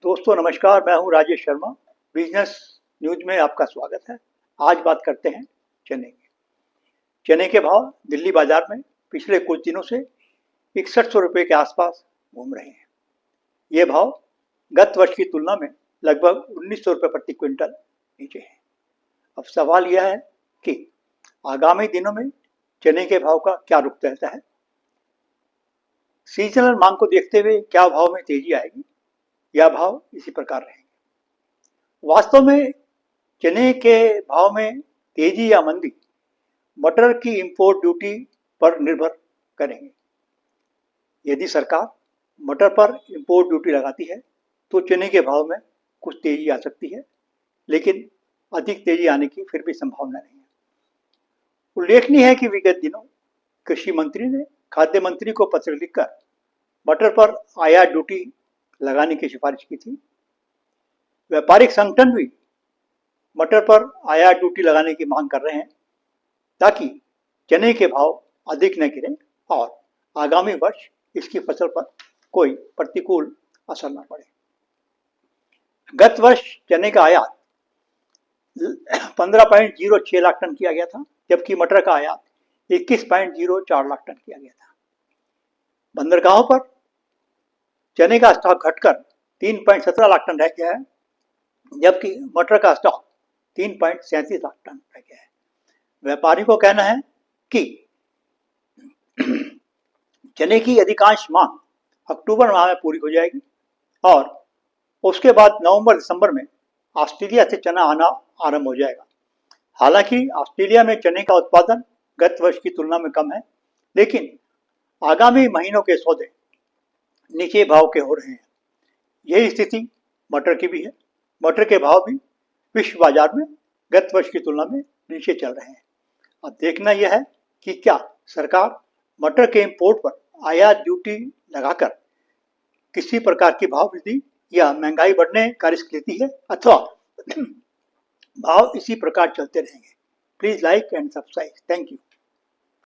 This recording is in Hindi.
दोस्तों नमस्कार, मैं हूं राजेश शर्मा। बिजनेस न्यूज में आपका स्वागत है। आज बात करते हैं चने की। चने के भाव दिल्ली बाजार में पिछले कुछ दिनों से 6100 रुपये के आसपास घूम रहे हैं। ये भाव गत वर्ष की तुलना में लगभग 1900 रुपये प्रति क्विंटल नीचे है। अब सवाल यह है कि आगामी दिनों में चने के भाव का क्या रुख रहता है। सीजनल मांग को देखते हुए क्या भाव में तेजी आएगी या भाव इसी प्रकार रहेंगे। वास्तव में चने के भाव में तेजी या मंदी मटर की इंपोर्ट ड्यूटी पर निर्भर करेंगे। यदि सरकार मटर पर इंपोर्ट ड्यूटी लगाती है तो चने के भाव में कुछ तेजी आ सकती है, लेकिन अधिक तेजी आने की फिर भी संभावना नहीं है। उल्लेखनीय है कि विगत दिनों कृषि मंत्री ने खाद्य मंत्री को पत्र लिखकर मटर पर आयात ड्यूटी लगाने की सिफारिश की थी। व्यापारिक संगठन भी मटर पर आयात ड्यूटी लगाने की मांग कर रहे हैं ताकि चने के भाव अधिक न गिरें और आगामी वर्ष इसकी फसल पर कोई प्रतिकूल असर न पड़े। गत वर्ष चने का आयात 15.06 लाख टन किया गया था, जबकि मटर का आयात 21.04 लाख टन किया गया था। बंदरगाहों पर चने का स्टॉक घटकर 3.17 लाख टन रह गया है, जबकि मटर का स्टॉक 3.37 लाख टन रह गया है। व्यापारी को कहना है कि चने की अधिकांश मांग अक्टूबर माह में पूरी हो जाएगी और उसके बाद नवंबर दिसंबर में ऑस्ट्रेलिया से चना आना आरंभ हो जाएगा। हालांकि ऑस्ट्रेलिया में चने का उत्पादन गत वर्ष की तुलना में कम है, लेकिन आगामी महीनों के सौदे नीचे भाव के हो रहे हैं। यही स्थिति मटर की भी है। मटर के भाव भी विश्व बाजार में गत वर्ष की तुलना में नीचे चल रहे हैं। अब देखना यह है कि क्या सरकार मटर के इंपोर्ट पर आयात ड्यूटी लगाकर किसी प्रकार की भाव वृद्धि या महंगाई बढ़ने का रिस्क लेती है, अथवा भाव इसी प्रकार चलते रहेंगे। Please like and subscribe. Thank you.